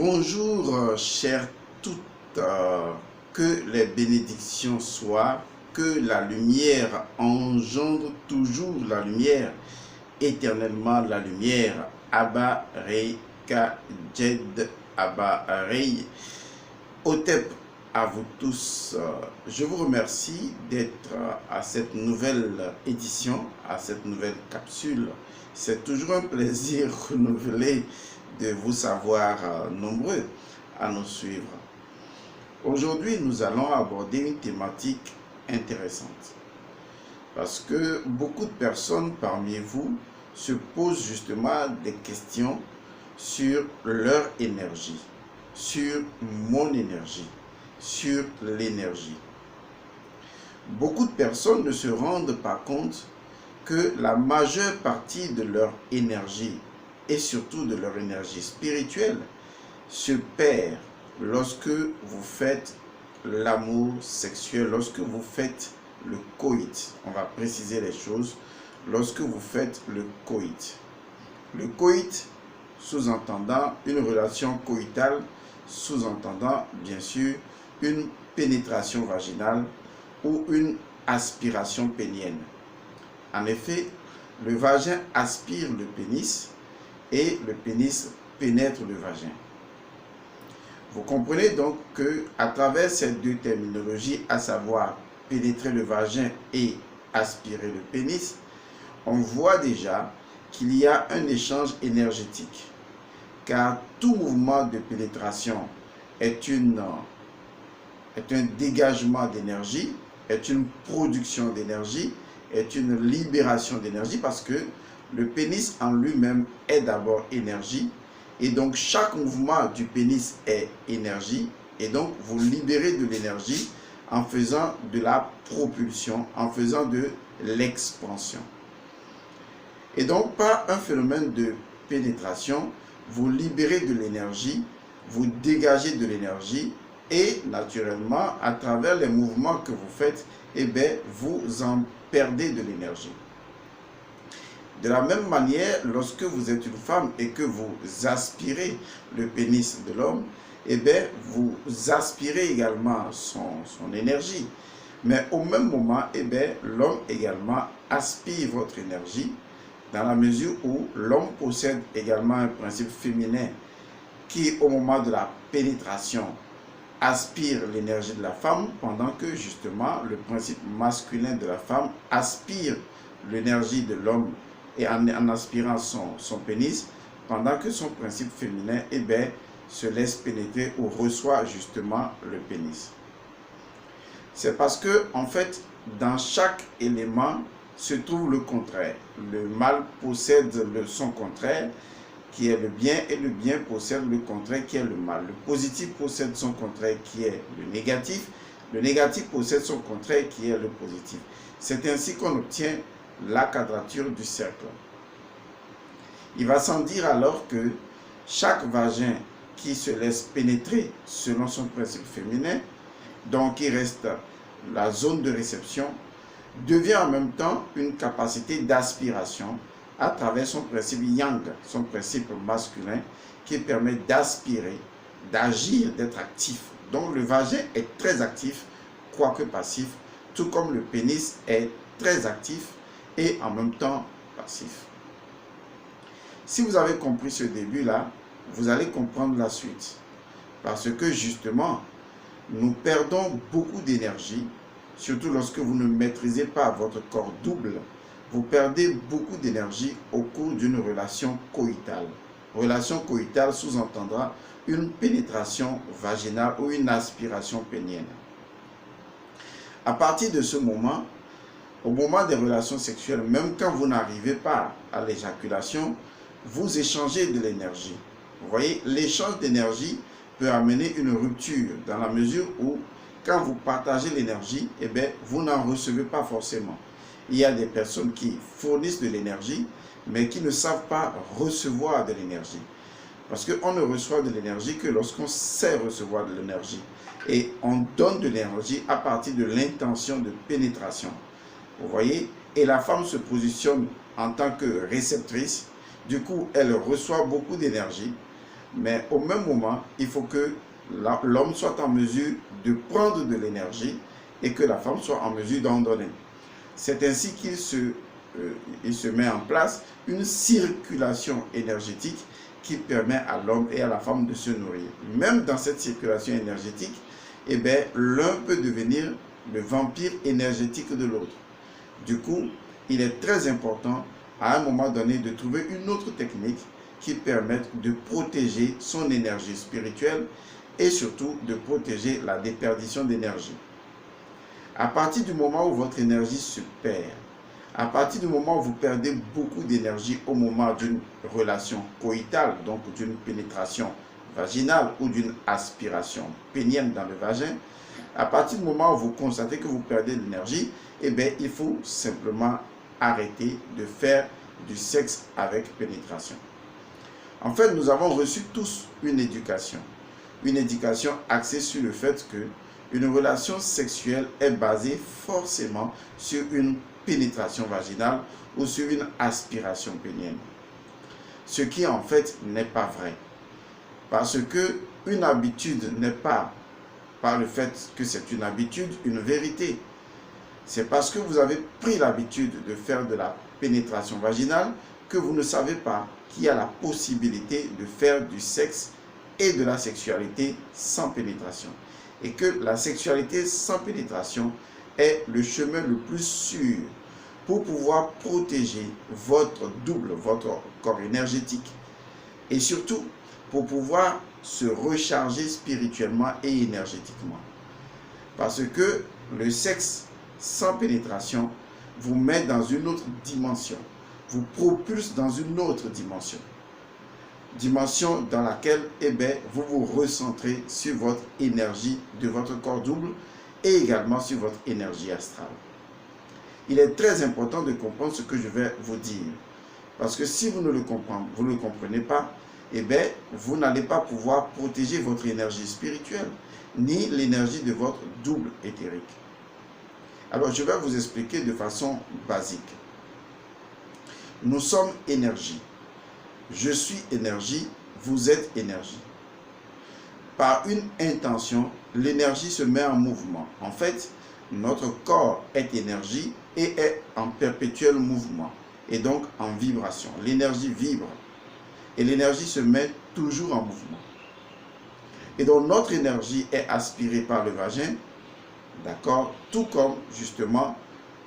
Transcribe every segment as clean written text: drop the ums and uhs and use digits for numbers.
Bonjour, chères toutes, que les bénédictions soient, que la lumière engendre toujours la lumière, éternellement la lumière. Abba Rei Jed Abba Rei. Otep à vous tous. Je vous remercie d'être à cette nouvelle édition, à cette nouvelle capsule. C'est toujours un plaisir renouvelé de vous savoir nombreux à nous suivre. Aujourd'hui, nous allons aborder une thématique intéressante parce que beaucoup de personnes parmi vous se posent justement des questions sur leur énergie, sur mon énergie, sur l'énergie. Beaucoup de personnes ne se rendent pas compte que la majeure partie de leur énergie et surtout de leur énergie spirituelle se perd lorsque vous faites l'amour sexuel, lorsque vous faites le coït. On va préciser les choses. Lorsque vous faites le coït. Le coït, sous-entendant une relation coïtale, sous-entendant bien sûr une pénétration vaginale ou une aspiration pénienne. En effet, le vagin aspire le pénis et le pénis pénètre le vagin. Vous comprenez donc que à travers ces deux terminologies, à savoir pénétrer le vagin et aspirer le pénis, on voit déjà qu'il y a un échange énergétique. Car tout mouvement de pénétration est un dégagement d'énergie, est une production d'énergie, est une libération d'énergie parce que le pénis en lui-même est d'abord énergie et donc chaque mouvement du pénis est énergie et donc vous libérez de l'énergie en faisant de la propulsion, en faisant de l'expansion. Et donc par un phénomène de pénétration, vous libérez de l'énergie, vous dégagez de l'énergie et naturellement à travers les mouvements que vous faites, vous en perdez de l'énergie. De la même manière, lorsque vous êtes une femme et que vous aspirez le pénis de l'homme, vous aspirez également son énergie. Mais au même moment, l'homme également aspire votre énergie dans la mesure où l'homme possède également un principe féminin qui, au moment de la pénétration, aspire l'énergie de la femme pendant que justement le principe masculin de la femme aspire l'énergie de l'homme et en aspirant son pénis, pendant que son principe féminin se laisse pénétrer ou reçoit justement le pénis. C'est parce que en fait, dans chaque élément se trouve le contraire. Le mal possède son contraire, qui est le bien, et le bien possède le contraire, qui est le mal. Le positif possède son contraire, qui est le négatif. Le négatif possède son contraire, qui est le positif. C'est ainsi qu'on obtient la quadrature du cercle. Il va sans dire alors que chaque vagin qui se laisse pénétrer selon son principe féminin, donc il reste la zone de réception, devient en même temps une capacité d'aspiration à travers son principe yang, son principe masculin, qui permet d'aspirer, d'agir, d'être actif. Donc le vagin est très actif, quoique passif, tout comme le pénis est très actif et en même temps passif. Si vous avez compris ce début-là, vous allez comprendre la suite. Parce que justement, nous perdons beaucoup d'énergie, surtout lorsque vous ne maîtrisez pas votre corps double. Vous perdez beaucoup d'énergie au cours d'une relation coïtale. Relation coïtale sous-entendra une pénétration vaginale ou une aspiration pénienne. À partir de ce moment, au moment des relations sexuelles, même quand vous n'arrivez pas à l'éjaculation, vous échangez de l'énergie. Vous voyez, l'échange d'énergie peut amener une rupture dans la mesure où, quand vous partagez l'énergie, vous n'en recevez pas forcément. Il y a des personnes qui fournissent de l'énergie, mais qui ne savent pas recevoir de l'énergie. Parce qu'on ne reçoit de l'énergie que lorsqu'on sait recevoir de l'énergie. Et on donne de l'énergie à partir de l'intention de pénétration. Vous voyez? Et la femme se positionne en tant que réceptrice. Du coup, elle reçoit beaucoup d'énergie. Mais au même moment, il faut que l'homme soit en mesure de prendre de l'énergie et que la femme soit en mesure d'en donner. C'est ainsi il se met en place une circulation énergétique qui permet à l'homme et à la femme de se nourrir. Même dans cette circulation énergétique, eh bien, l'un peut devenir le vampire énergétique de l'autre. Du coup, il est très important à un moment donné de trouver une autre technique qui permette de protéger son énergie spirituelle et surtout de protéger la déperdition d'énergie. À partir du moment où votre énergie se perd, à partir du moment où vous perdez beaucoup d'énergie au moment d'une relation coïtale, donc d'une pénétration vaginale ou d'une aspiration pénienne dans le vagin, à partir du moment où vous constatez que vous perdez de l'énergie, eh bien, il faut simplement arrêter de faire du sexe avec pénétration. En fait, nous avons reçu tous une éducation axée sur le fait que une relation sexuelle est basée forcément sur une pénétration vaginale ou sur une aspiration pénienne. Ce qui en fait n'est pas vrai. Parce que une habitude n'est pas, par le fait que c'est une habitude, une vérité. C'est parce que vous avez pris l'habitude de faire de la pénétration vaginale que vous ne savez pas qu'il y a la possibilité de faire du sexe et de la sexualité sans pénétration. Et que la sexualité sans pénétration est le chemin le plus sûr pour pouvoir protéger votre double, votre corps énergétique. Et surtout, pour pouvoir se recharger spirituellement et énergétiquement. Parce que le sexe sans pénétration vous met dans une autre dimension, vous propulse dans une autre dimension. Dimension dans laquelle vous vous recentrez sur votre énergie de votre corps double et également sur votre énergie astrale. Il est très important de comprendre ce que je vais vous dire. Parce que si vous ne le comprenez pas, vous n'allez pas pouvoir protéger votre énergie spirituelle, ni l'énergie de votre double éthérique. Alors, je vais vous expliquer de façon basique. Nous sommes énergie. Je suis énergie, vous êtes énergie. Par une intention, l'énergie se met en mouvement. En fait, notre corps est énergie et est en perpétuel mouvement, et donc en vibration. L'énergie vibre et l'énergie se met toujours en mouvement. Et donc notre énergie est aspirée par le vagin, d'accord, tout comme justement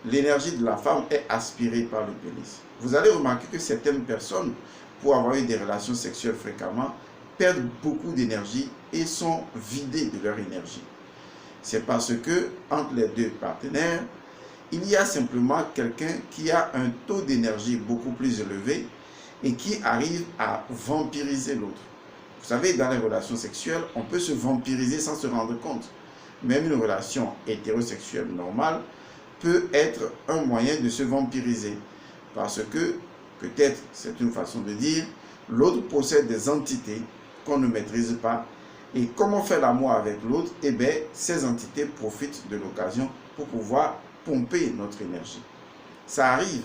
l'énergie de la femme est aspirée par le pénis. Vous allez remarquer que certaines personnes, pour avoir eu des relations sexuelles fréquemment, perdent beaucoup d'énergie et sont vidées de leur énergie. C'est parce que entre les deux partenaires, il y a simplement quelqu'un qui a un taux d'énergie beaucoup plus élevé et qui arrive à vampiriser l'autre. Vous savez, dans les relations sexuelles, on peut se vampiriser sans se rendre compte. Même une relation hétérosexuelle normale peut être un moyen de se vampiriser. Parce que, peut-être, c'est une façon de dire, l'autre possède des entités qu'on ne maîtrise pas. Et comme on fait l'amour avec l'autre, ces entités profitent de l'occasion pour pouvoir pomper notre énergie. Ça arrive.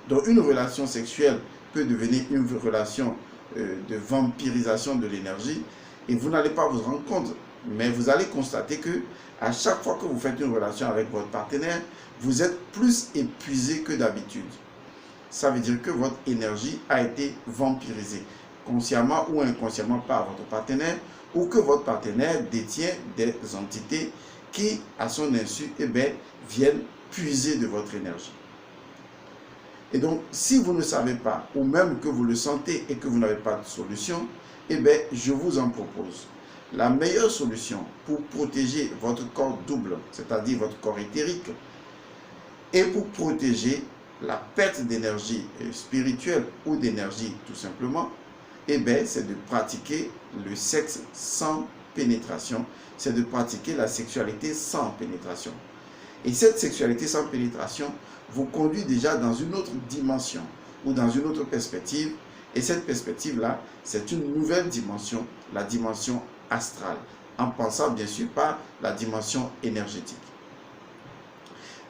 Donc une relation sexuelle peut devenir une relation de vampirisation de l'énergie et vous n'allez pas vous rendre compte. Mais vous allez constater que à chaque fois que vous faites une relation avec votre partenaire, vous êtes plus épuisé que d'habitude. Ça veut dire que votre énergie a été vampirisée, consciemment ou inconsciemment par votre partenaire, ou que votre partenaire détient des entités qui, à son insu, viennent puiser de votre énergie. Et donc, si vous ne savez pas, ou même que vous le sentez et que vous n'avez pas de solution, je vous en propose. La meilleure solution pour protéger votre corps double, c'est-à-dire votre corps éthérique, et pour protéger la perte d'énergie spirituelle ou d'énergie tout simplement, c'est de pratiquer le sexe sans pénétration, c'est de pratiquer la sexualité sans pénétration. Et cette sexualité sans pénétration vous conduit déjà dans une autre dimension ou dans une autre perspective. Et cette perspective-là, c'est une nouvelle dimension, la dimension astrale, en pensant bien sûr par la dimension énergétique.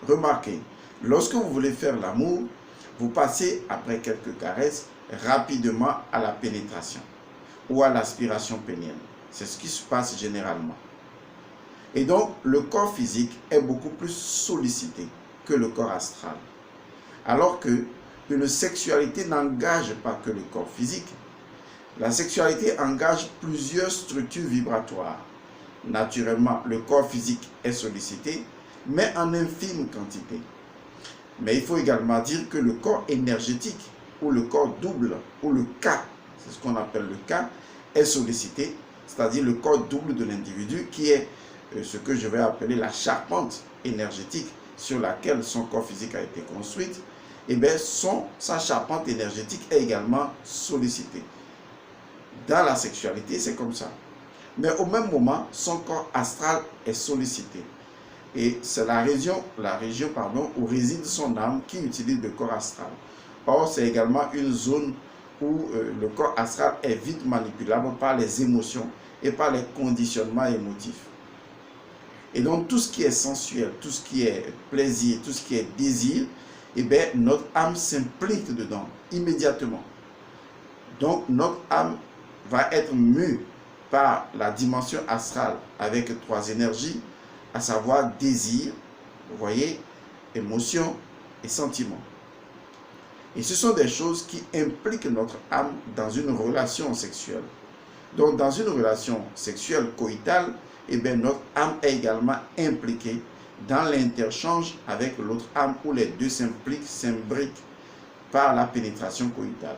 Remarquez, lorsque vous voulez faire l'amour, vous passez après quelques caresses rapidement à la pénétration. ou à l'aspiration pénienne. C'est ce qui se passe généralement. Et donc, le corps physique est beaucoup plus sollicité que le corps astral. Alors que une sexualité n'engage pas que le corps physique. La sexualité engage plusieurs structures vibratoires. Naturellement, le corps physique est sollicité, mais en infime quantité. Mais il faut également dire que le corps énergétique, ou le corps double, ou le K, c'est ce qu'on appelle le K, est sollicité, c'est-à-dire le corps double de l'individu qui est ce que je vais appeler la charpente énergétique sur laquelle son corps physique a été construit. Et bien sa charpente énergétique est également sollicitée. Dans la sexualité, c'est comme ça. Mais au même moment, son corps astral est sollicité. Et c'est la région où réside son âme qui utilise le corps astral. Or, c'est également une zone où le corps astral est vite manipulable par les émotions et par les conditionnements émotifs. Et donc, tout ce qui est sensuel, tout ce qui est plaisir, tout ce qui est désir, eh bien, notre âme s'implique dedans immédiatement. Donc, notre âme va être mue par la dimension astrale avec 3 énergies, à savoir désir, vous voyez, émotion et sentiment. Et ce sont des choses qui impliquent notre âme dans une relation sexuelle. Donc, dans une relation sexuelle coïtale, eh bien, notre âme est également impliquée dans l'interchange avec l'autre âme où les deux s'imbriquent par la pénétration coïtale.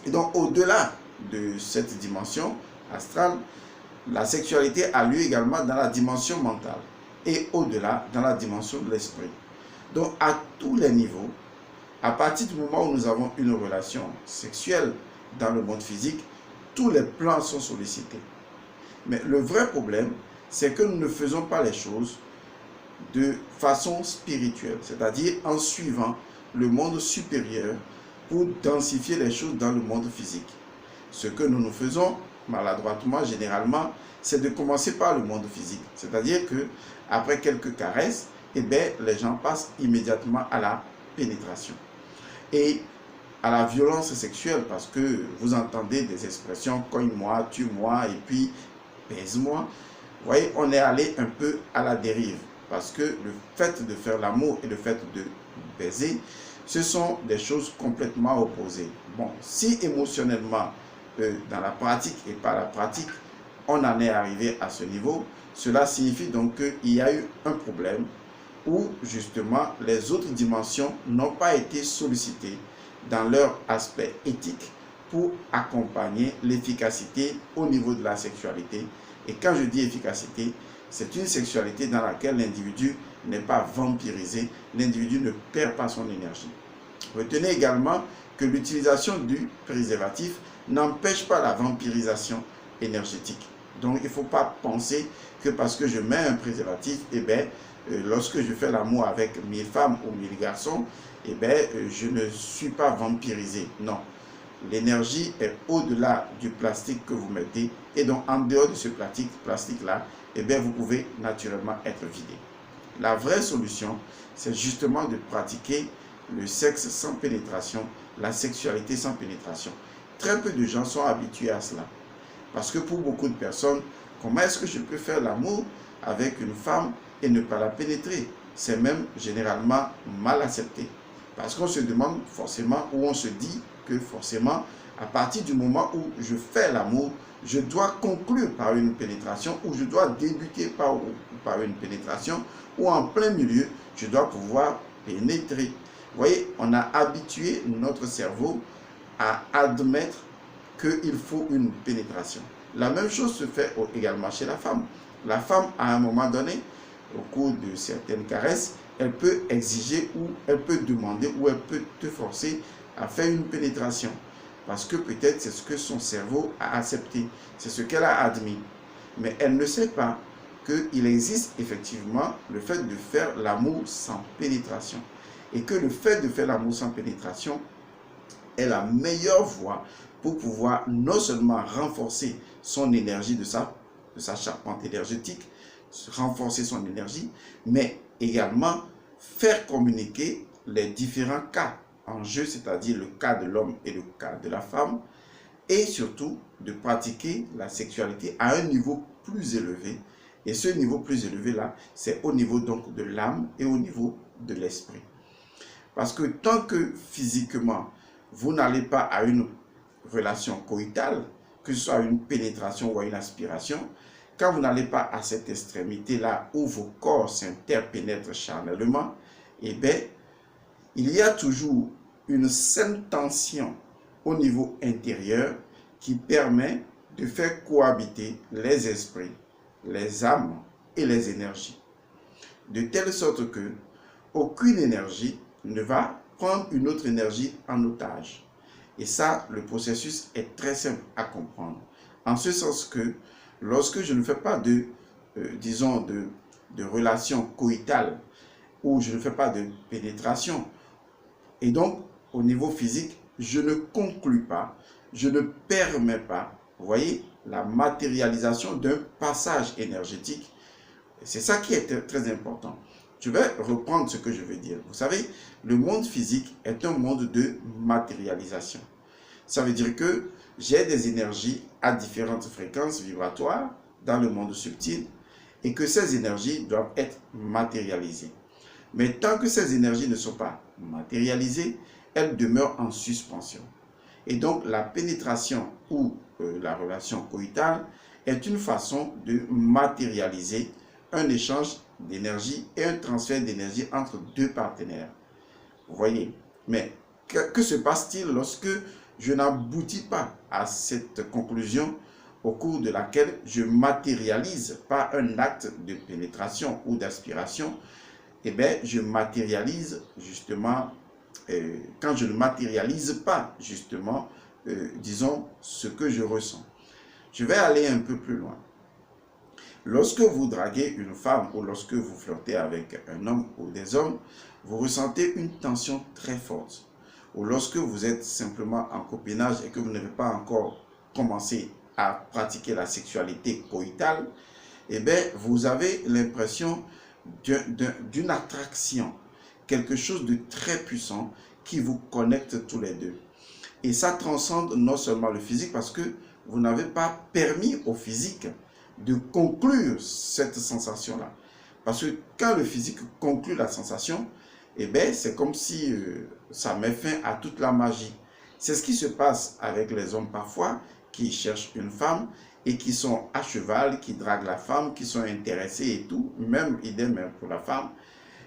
Et donc, au-delà de cette dimension astrale, la sexualité a lieu également dans la dimension mentale et au-delà dans la dimension de l'esprit. Donc, à tous les niveaux, à partir du moment où nous avons une relation sexuelle dans le monde physique, tous les plans sont sollicités. Mais le vrai problème, c'est que nous ne faisons pas les choses de façon spirituelle, c'est-à-dire en suivant le monde supérieur pour densifier les choses dans le monde physique. Ce que nous faisons maladroitement, généralement, c'est de commencer par le monde physique. C'est-à-dire que après quelques caresses, eh bien, les gens passent immédiatement à la pénétration et à la violence sexuelle, parce que vous entendez des expressions cogne-moi, tue-moi et puis baise-moi. Vous voyez, on est allé un peu à la dérive, parce que le fait de faire l'amour et le fait de baiser, ce sont des choses complètement opposées. Bon, si émotionnellement, dans la pratique et par la pratique, on en est arrivé à ce niveau, cela signifie donc qu'il y a eu un problème où justement les autres dimensions n'ont pas été sollicitées dans leur aspect éthique pour accompagner l'efficacité au niveau de la sexualité. Et quand je dis efficacité, c'est une sexualité dans laquelle l'individu n'est pas vampirisé, l'individu ne perd pas son énergie. Retenez également que l'utilisation du préservatif n'empêche pas la vampirisation énergétique. Donc, il ne faut pas penser que parce que je mets un préservatif, eh bien, lorsque je fais l'amour avec 1000 femmes ou 1000 garçons, eh bien, je ne suis pas vampirisé. Non. L'énergie est au-delà du plastique que vous mettez. Et donc, en dehors de ce plastique-là, eh bien, vous pouvez naturellement être vidé. La vraie solution, c'est justement de pratiquer le sexe sans pénétration, la sexualité sans pénétration. Très peu de gens sont habitués à cela. Parce que pour beaucoup de personnes, comment est-ce que je peux faire l'amour avec une femme et ne pas la pénétrer? C'est même généralement mal accepté. Parce qu'on se demande forcément, ou on se dit que forcément, à partir du moment où je fais l'amour, je dois conclure par une pénétration, ou je dois débuter par une pénétration, ou en plein milieu, je dois pouvoir pénétrer. Vous voyez, on a habitué notre cerveau à admettre qu'il faut une pénétration. La même chose se fait également chez la femme. La femme, à un moment donné, au cours de certaines caresses, elle peut exiger ou elle peut demander ou elle peut te forcer à faire une pénétration. Parce que peut-être c'est ce que son cerveau a accepté, c'est ce qu'elle a admis. Mais elle ne sait pas qu'il existe effectivement le fait de faire l'amour sans pénétration. Et que le fait de faire l'amour sans pénétration est la meilleure voie pour pouvoir non seulement renforcer son énergie de sa charpente énergétique, renforcer son énergie, mais également faire communiquer les différents cas en jeu, c'est-à-dire le cas de l'homme et le cas de la femme, et surtout de pratiquer la sexualité à un niveau plus élevé. Et ce niveau plus élevé là, c'est au niveau donc de l'âme et au niveau de l'esprit. Parce que tant que physiquement, vous n'allez pas à une relation coïtale, que ce soit une pénétration ou une aspiration, quand vous n'allez pas à cette extrémité-là où vos corps s'interpénètrent charnellement, eh bien, il y a toujours une saine tension au niveau intérieur qui permet de faire cohabiter les esprits, les âmes et les énergies. De telle sorte que aucune énergie ne va prendre une autre énergie en otage. Et ça, le processus est très simple à comprendre. En ce sens que lorsque je ne fais pas disons, de relation coïtale, ou je ne fais pas de pénétration, et donc au niveau physique, je ne conclus pas, je ne permets pas, vous voyez, la matérialisation d'un passage énergétique. C'est ça qui est très important. Je vais reprendre ce que je veux dire. Vous savez, le monde physique est un monde de matérialisation. Ça veut dire que j'ai des énergies à différentes fréquences vibratoires dans le monde subtil et que ces énergies doivent être matérialisées. Mais tant que ces énergies ne sont pas matérialisées, elles demeurent en suspension. Et donc la pénétration ou la relation coïtale est une façon de matérialiser un échange d'énergie et un transfert d'énergie entre deux partenaires. Vous voyez? Mais que se passe-t-il lorsque je n'aboutis pas à cette conclusion au cours de laquelle je matérialise pas un acte de pénétration ou d'aspiration? Eh bien, je matérialise justement, quand je ne matérialise pas justement, disons, ce que je ressens. Je vais aller un peu plus loin. Lorsque vous draguez une femme ou lorsque vous flirtez avec un homme ou des hommes, vous ressentez une tension très forte. Ou lorsque vous êtes simplement en copinage et que vous n'avez pas encore commencé à pratiquer la sexualité coïtale, eh bien, vous avez l'impression d'une attraction, quelque chose de très puissant qui vous connecte tous les deux. Et ça transcende non seulement le physique parce que vous n'avez pas permis au physique de conclure cette sensation-là. Parce que quand le physique conclut la sensation, eh bien, c'est comme si ça met fin à toute la magie. C'est ce qui se passe avec les hommes parfois qui cherchent une femme et qui sont à cheval, qui draguent la femme, qui sont intéressés et tout, même idem pour la femme.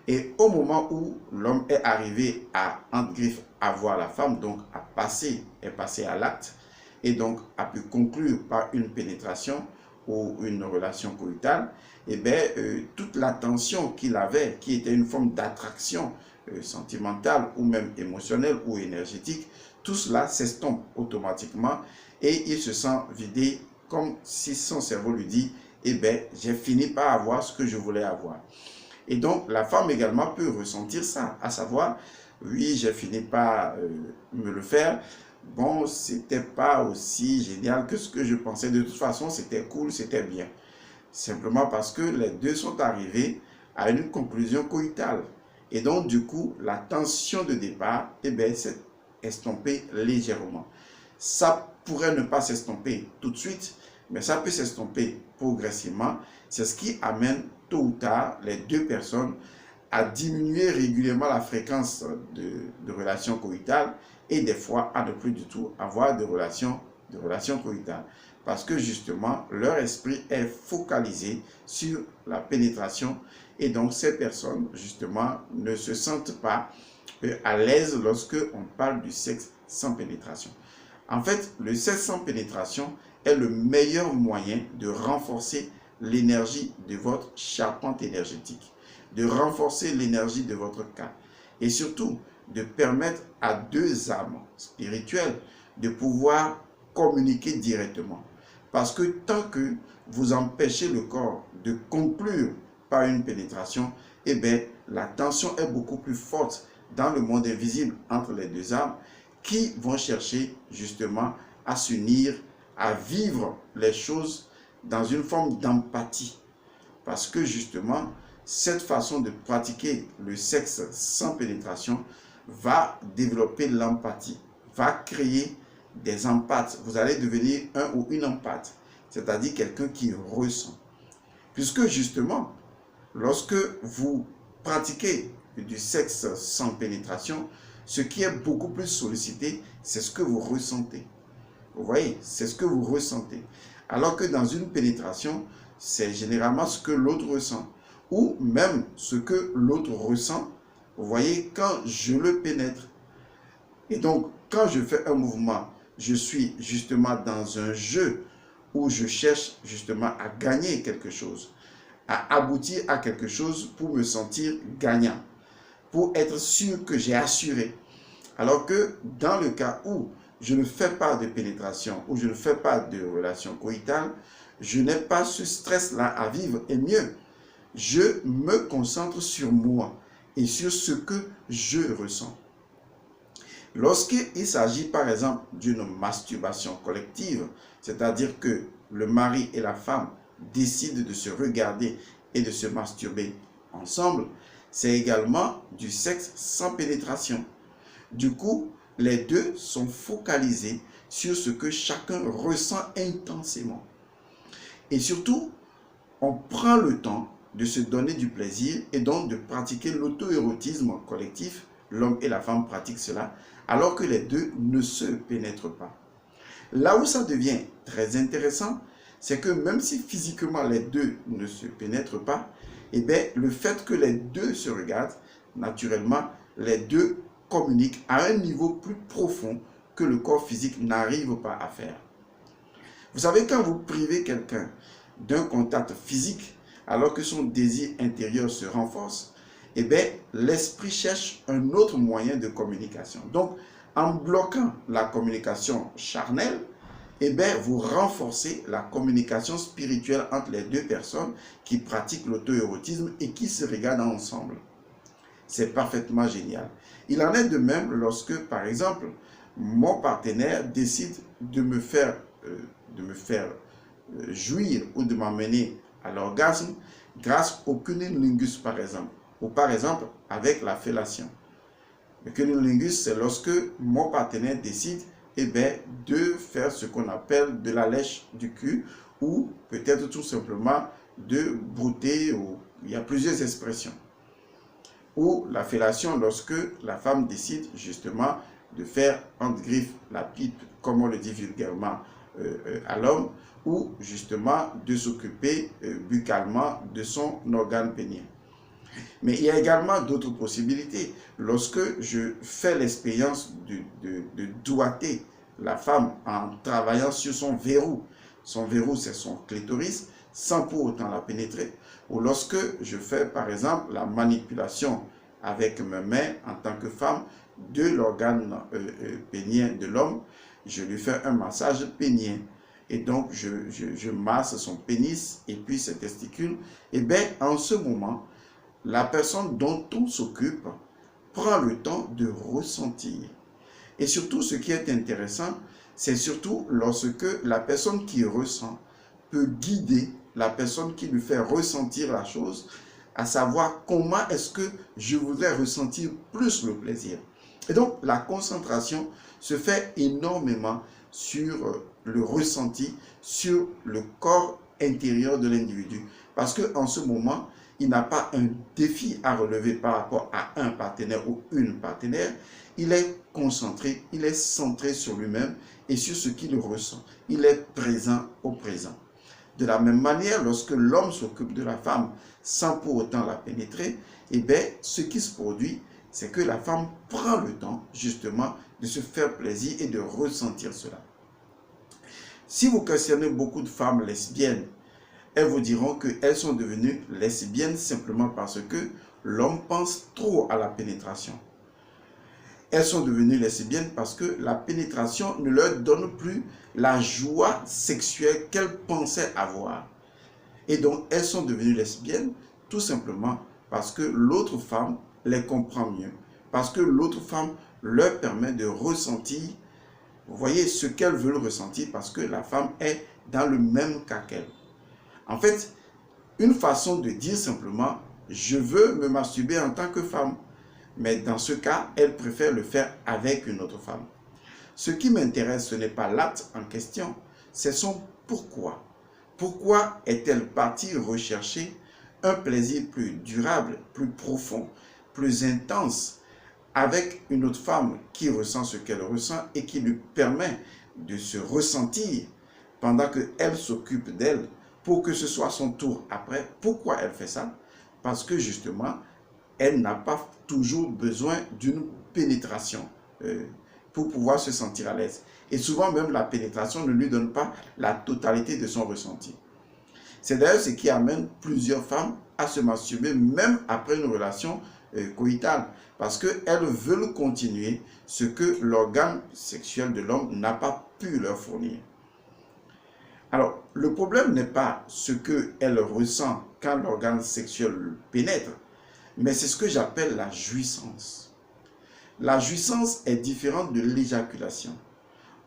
Et au moment où l'homme est arrivé à, entre griffes, avoir la femme, donc est passé à l'acte, et donc a pu conclure par une pénétration ou une relation coïtale, et bien, toute l'attention qu'il avait, qui était une forme d'attraction sentimentale ou même émotionnelle ou énergétique, tout cela s'estompe automatiquement et il se sent vidé comme si son cerveau lui dit « Eh bien, j'ai fini par avoir ce que je voulais avoir ». Et donc, la femme également peut ressentir ça, à savoir « Oui, j'ai fini par me le faire. Bon, c'était pas aussi génial que ce que je pensais. De toute façon, c'était cool, c'était bien. » Simplement parce que les deux sont arrivés à une conclusion coïtale. Et donc, du coup, la tension de départ, eh bien, s'est estompée légèrement. Ça pourrait ne pas s'estomper tout de suite, mais ça peut s'estomper progressivement. C'est ce qui amène tôt ou tard les deux personnes à diminuer régulièrement la fréquence de relations coïtales et des fois à ne plus du tout avoir de relations coïtales. Parce que justement, leur esprit est focalisé sur la pénétration et donc ces personnes, justement, ne se sentent pas à l'aise lorsque on parle du sexe sans pénétration. En fait, le sexe sans pénétration est le meilleur moyen de renforcer l'énergie de votre charpente énergétique, de renforcer l'énergie de votre cas et surtout de permettre à deux âmes spirituelles de pouvoir communiquer directement. Parce que tant que vous empêchez le corps de conclure par une pénétration, eh bien, la tension est beaucoup plus forte dans le monde invisible entre les deux âmes qui vont chercher justement à s'unir, à vivre les choses dans une forme d'empathie. Parce que justement, cette façon de pratiquer le sexe sans pénétration va développer l'empathie, va créer des empathes. Vous allez devenir un ou une empathe, c'est-à-dire quelqu'un qui ressent. Puisque justement, lorsque vous pratiquez du sexe sans pénétration, ce qui est beaucoup plus sollicité, c'est ce que vous ressentez. Vous voyez, c'est ce que vous ressentez. Alors que dans une pénétration, c'est généralement ce que l'autre ressent. Ou même ce que l'autre ressent, vous voyez, quand je le pénètre. Et donc, quand je fais un mouvement, je suis justement dans un jeu où je cherche justement à gagner quelque chose, à aboutir à quelque chose pour me sentir gagnant, pour être sûr que j'ai assuré. Alors que dans le cas où je ne fais pas de pénétration, où je ne fais pas de relation coïtale, je n'ai pas ce stress-là à vivre. Et mieux, je me concentre sur moi et sur ce que je ressens. Lorsqu'il s'agit par exemple d'une masturbation collective, c'est-à-dire que le mari et la femme décident de se regarder et de se masturber ensemble, c'est également du sexe sans pénétration. Du coup, les deux sont focalisés sur ce que chacun ressent intensément. Et surtout, on prend le temps de se donner du plaisir et donc de pratiquer l'auto-érotisme collectif. L'homme et la femme pratiquent cela alors que les deux ne se pénètrent pas. Là où ça devient très intéressant, c'est que même si physiquement les deux ne se pénètrent pas, eh bien, le fait que les deux se regardent, naturellement, les deux communiquent à un niveau plus profond que le corps physique n'arrive pas à faire. Vous savez, quand vous privez quelqu'un d'un contact physique, alors que son désir intérieur se renforce, eh bien, l'esprit cherche un autre moyen de communication. Donc, en bloquant la communication charnelle, eh bien, vous renforcez la communication spirituelle entre les deux personnes qui pratiquent l'auto-érotisme et qui se regardent ensemble. C'est parfaitement génial. Il en est de même lorsque, par exemple, mon partenaire décide de me faire jouir ou de m'amener à l'orgasme grâce au cunnilingus, par exemple, ou par exemple avec la fellation. Le cunnilingus, c'est lorsque mon partenaire décide de faire ce qu'on appelle de la lèche du cul ou peut-être tout simplement de brouter, ou il y a plusieurs expressions. Ou la fellation, lorsque la femme décide justement de faire entre griffes la pipe, comme on le dit vulgairement à l'homme, ou justement de s'occuper buccalement de son organe pénien. Mais il y a également d'autres possibilités. Lorsque je fais l'expérience de doigter la femme en travaillant sur son verrou c'est son clitoris, sans pour autant la pénétrer, ou lorsque je fais par exemple la manipulation avec mes mains en tant que femme de l'organe pénien de l'homme, je lui fais un massage pénien. Et donc, je masse son pénis et puis ses testicules. Et bien, en ce moment, la personne dont on s'occupe prend le temps de ressentir. Et surtout, ce qui est intéressant, c'est surtout lorsque la personne qui ressent peut guider la personne qui lui fait ressentir la chose, à savoir comment est-ce que je voudrais ressentir plus le plaisir. Et donc, la concentration se fait énormément sur le ressenti, sur le corps intérieur de l'individu. Parce qu'en ce moment, il n'a pas un défi à relever par rapport à un partenaire ou une partenaire. Il est concentré, il est centré sur lui-même et sur ce qu'il ressent. Il est présent au présent. De la même manière, lorsque l'homme s'occupe de la femme sans pour autant la pénétrer, eh bien, ce qui se produit, c'est que la femme prend le temps, justement, de se faire plaisir et de ressentir cela. Si vous questionnez beaucoup de femmes lesbiennes, elles vous diront qu'elles sont devenues lesbiennes simplement parce que l'homme pense trop à la pénétration. Elles sont devenues lesbiennes parce que la pénétration ne leur donne plus la joie sexuelle qu'elles pensaient avoir. Et donc, elles sont devenues lesbiennes tout simplement parce que l'autre femme les comprend mieux. Parce que l'autre femme leur permet de ressentir, vous voyez, ce qu'elles veulent ressentir parce que la femme est dans le même cas qu'elle. En fait, une façon de dire simplement, je veux me masturber en tant que femme. Mais dans ce cas, elle préfère le faire avec une autre femme. Ce qui m'intéresse, ce n'est pas l'acte en question, c'est son pourquoi. Pourquoi est-elle partie rechercher un plaisir plus durable, plus profond, plus intense, avec une autre femme qui ressent ce qu'elle ressent et qui lui permet de se ressentir pendant qu'elle s'occupe d'elle pour que ce soit son tour après? Pourquoi elle fait ça? Parce que justement, elle n'a pas toujours besoin d'une pénétration pour pouvoir se sentir à l'aise. Et souvent même la pénétration ne lui donne pas la totalité de son ressenti. C'est d'ailleurs ce qui amène plusieurs femmes à se masturber même après une relation coïtale, parce qu'elles veulent continuer ce que l'organe sexuel de l'homme n'a pas pu leur fournir. Alors, le problème n'est pas ce qu'elle ressent quand l'organe sexuel pénètre, mais c'est ce que j'appelle la jouissance. La jouissance est différente de l'éjaculation.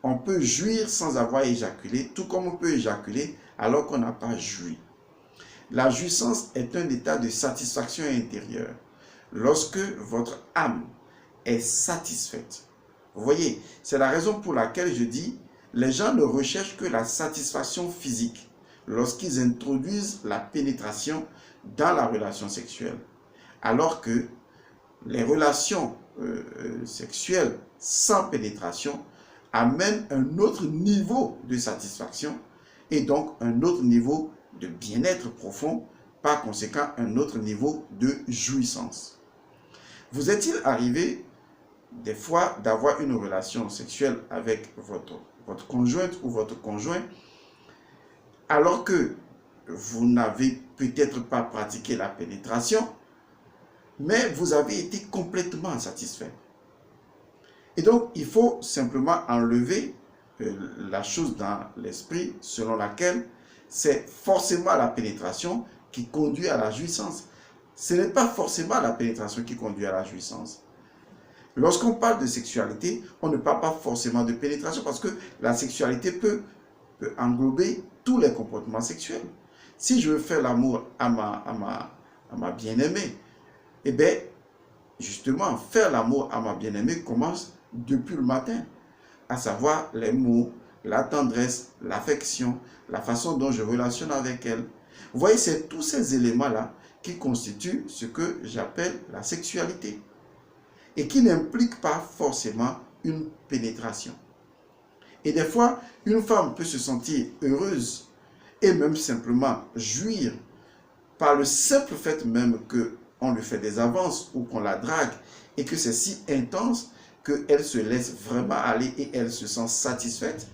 On peut jouir sans avoir éjaculé, tout comme on peut éjaculer alors qu'on n'a pas joui. La jouissance est un état de satisfaction intérieure. Lorsque votre âme est satisfaite. Vous voyez, c'est la raison pour laquelle je dis, les gens ne recherchent que la satisfaction physique lorsqu'ils introduisent la pénétration dans la relation sexuelle. Alors que les relations sexuelles sans pénétration amènent un autre niveau de satisfaction et donc un autre niveau de bien-être profond, par conséquent un autre niveau de jouissance. Vous est-il arrivé des fois d'avoir une relation sexuelle avec votre conjointe ou votre conjoint alors que vous n'avez peut-être pas pratiqué la pénétration, mais vous avez été complètement satisfait? Et donc, il faut simplement enlever la chose dans l'esprit selon laquelle c'est forcément la pénétration qui conduit à la jouissance. Ce n'est pas forcément la pénétration qui conduit à la jouissance. Lorsqu'on parle de sexualité, on ne parle pas forcément de pénétration parce que la sexualité peut englober tous les comportements sexuels. Si je veux faire l'amour à ma bien-aimée, eh bien, justement, faire l'amour à ma bien-aimée commence depuis le matin, à savoir les mots, la tendresse, l'affection, la façon dont je relationne avec elle. Vous voyez, c'est tous ces éléments-là qui constituent ce que j'appelle la sexualité et qui n'impliquent pas forcément une pénétration. Et des fois, une femme peut se sentir heureuse et même simplement jouir par le simple fait même qu'on lui fait des avances ou qu'on la drague et que c'est si intense qu'elle se laisse vraiment aller et elle se sent satisfaite,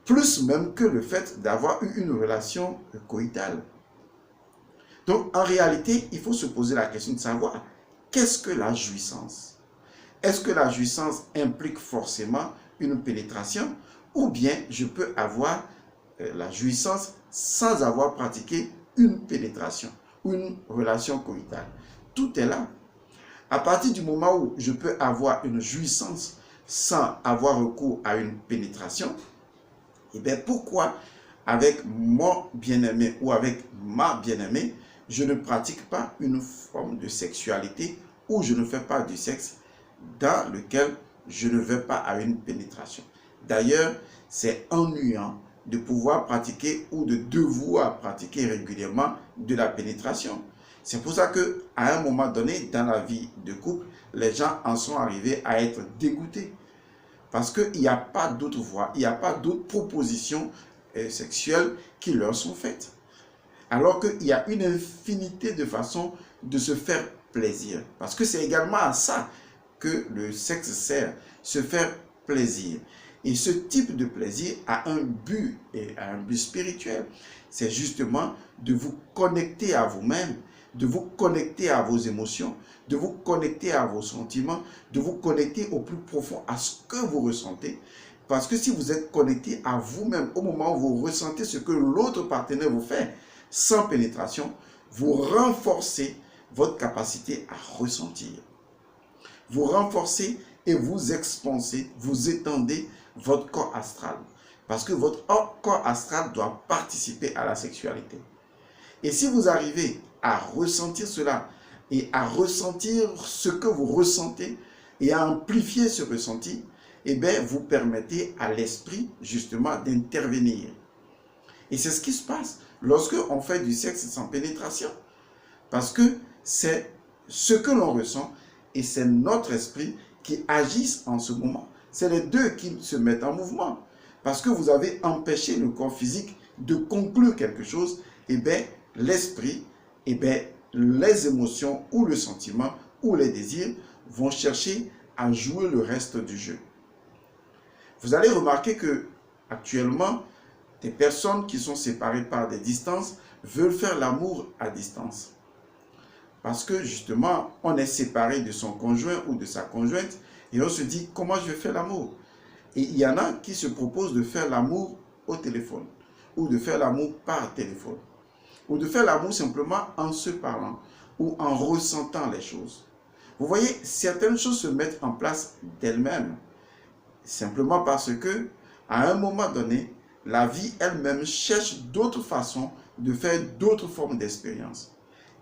plus même que le fait d'avoir eu une relation coïtale. Donc, en réalité, il faut se poser la question de savoir qu'est-ce que la jouissance? Est-ce que la jouissance implique forcément une pénétration ou bien je peux avoir la jouissance sans avoir pratiqué une pénétration ou une relation coïtale? Tout est là. À partir du moment où je peux avoir une jouissance sans avoir recours à une pénétration, eh bien pourquoi avec mon bien-aimé ou avec ma bien-aimée, je ne pratique pas une forme de sexualité ou je ne fais pas du sexe dans lequel je ne vais pas à une pénétration? D'ailleurs, c'est ennuyant de pouvoir pratiquer ou de devoir pratiquer régulièrement de la pénétration. C'est pour ça qu'à un moment donné, dans la vie de couple, les gens en sont arrivés à être dégoûtés. Parce qu'il n'y a pas d'autre voie, il n'y a pas d'autres propositions sexuelles qui leur sont faites. Alors qu'il y a une infinité de façons de se faire plaisir. Parce que c'est également à ça que le sexe sert, se faire plaisir. Et ce type de plaisir a un but, et a un but spirituel. C'est justement de vous connecter à vous-même, de vous connecter à vos émotions, de vous connecter à vos sentiments, de vous connecter au plus profond à ce que vous ressentez. Parce que si vous êtes connecté à vous-même au moment où vous ressentez ce que l'autre partenaire vous fait, sans pénétration, vous renforcez votre capacité à ressentir. Vous renforcez et vous expansez, vous étendez votre corps astral. Parce que votre corps astral doit participer à la sexualité. Et si vous arrivez à ressentir cela et à ressentir ce que vous ressentez et à amplifier ce ressenti, eh bien, vous permettez à l'esprit justement d'intervenir. Et c'est ce qui se passe lorsque on fait du sexe sans pénétration. Parce que c'est ce que l'on ressent et c'est notre esprit qui agissent en ce moment. C'est les deux qui se mettent en mouvement. Parce que vous avez empêché le corps physique de conclure quelque chose, et bien l'esprit, et bien les émotions ou le sentiment ou les désirs vont chercher à jouer le reste du jeu. Vous allez remarquer que actuellement, des personnes qui sont séparées par des distances veulent faire l'amour à distance. Parce que justement, on est séparé de son conjoint ou de sa conjointe et on se dit comment je vais faire l'amour. Et il y en a qui se proposent de faire l'amour au téléphone ou de faire l'amour par téléphone ou de faire l'amour simplement en se parlant ou en ressentant les choses. Vous voyez, certaines choses se mettent en place d'elles-mêmes simplement parce que à un moment donné, la vie elle-même cherche d'autres façons de faire d'autres formes d'expérience.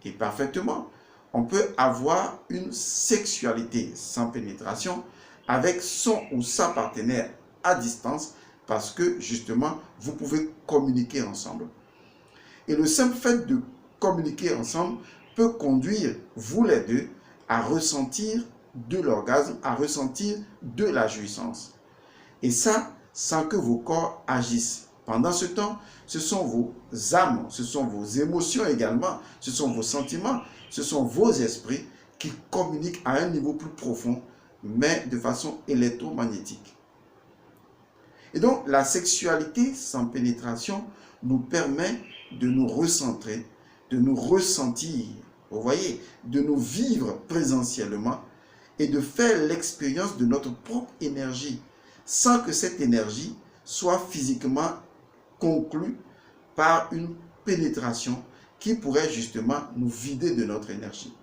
Et parfaitement, on peut avoir une sexualité sans pénétration avec son ou sa partenaire à distance parce que justement, vous pouvez communiquer ensemble. Et le simple fait de communiquer ensemble peut conduire, vous les deux, à ressentir de l'orgasme, à ressentir de la jouissance. Et ça, sans que vos corps agissent. Pendant ce temps, ce sont vos âmes, ce sont vos émotions également, ce sont vos sentiments, ce sont vos esprits qui communiquent à un niveau plus profond, mais de façon électromagnétique. Et donc, la sexualité sans pénétration nous permet de nous recentrer, de nous ressentir, vous voyez, de nous vivre présentiellement et de faire l'expérience de notre propre énergie, sans que cette énergie soit physiquement conclue par une pénétration qui pourrait justement nous vider de notre énergie.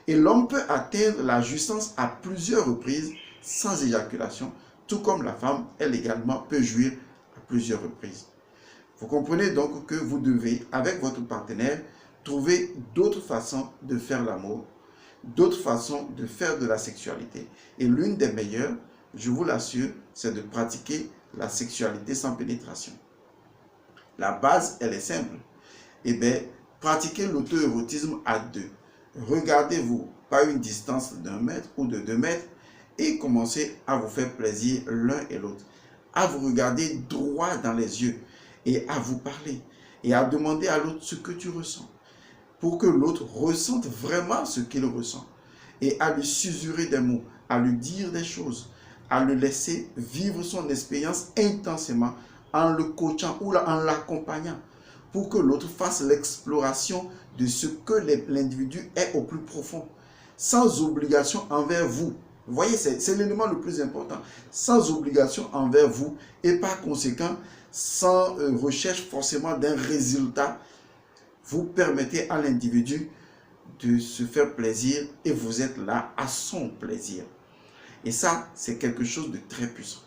Et l'homme peut atteindre la jouissance à plusieurs reprises sans éjaculation, tout comme la femme, elle également peut jouir à plusieurs reprises. Vous comprenez donc que vous devez, avec votre partenaire, trouver d'autres façons de faire l'amour, d'autres façons de faire de la sexualité. Et l'une des meilleures, je vous l'assure, c'est de pratiquer la sexualité sans pénétration. La base, elle est simple. Eh bien, pratiquez l'auto-érotisme à deux. Regardez-vous par une distance d'1 mètre ou de 2 mètres et commencez à vous faire plaisir l'un et l'autre. À vous regarder droit dans les yeux et à vous parler et à demander à l'autre ce que tu ressens pour que l'autre ressente vraiment ce qu'il ressent et à lui susurrer des mots, à lui dire des choses, à le laisser vivre son expérience intensément en le coachant ou en l'accompagnant pour que l'autre fasse l'exploration de ce que l'individu est au plus profond, sans obligation envers vous. Vous voyez, c'est l'élément le plus important. Sans obligation envers vous et par conséquent, sans recherche forcément d'un résultat, vous permettez à l'individu de se faire plaisir et vous êtes là à son plaisir. Et ça, c'est quelque chose de très puissant.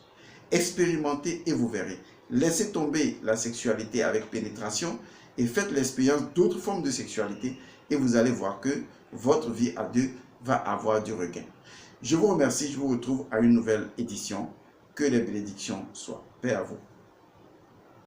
Expérimentez et vous verrez. Laissez tomber la sexualité avec pénétration et faites l'expérience d'autres formes de sexualité et vous allez voir que votre vie à deux va avoir du regain. Je vous remercie, je vous retrouve à une nouvelle édition. Que les bénédictions soient. Paix à vous.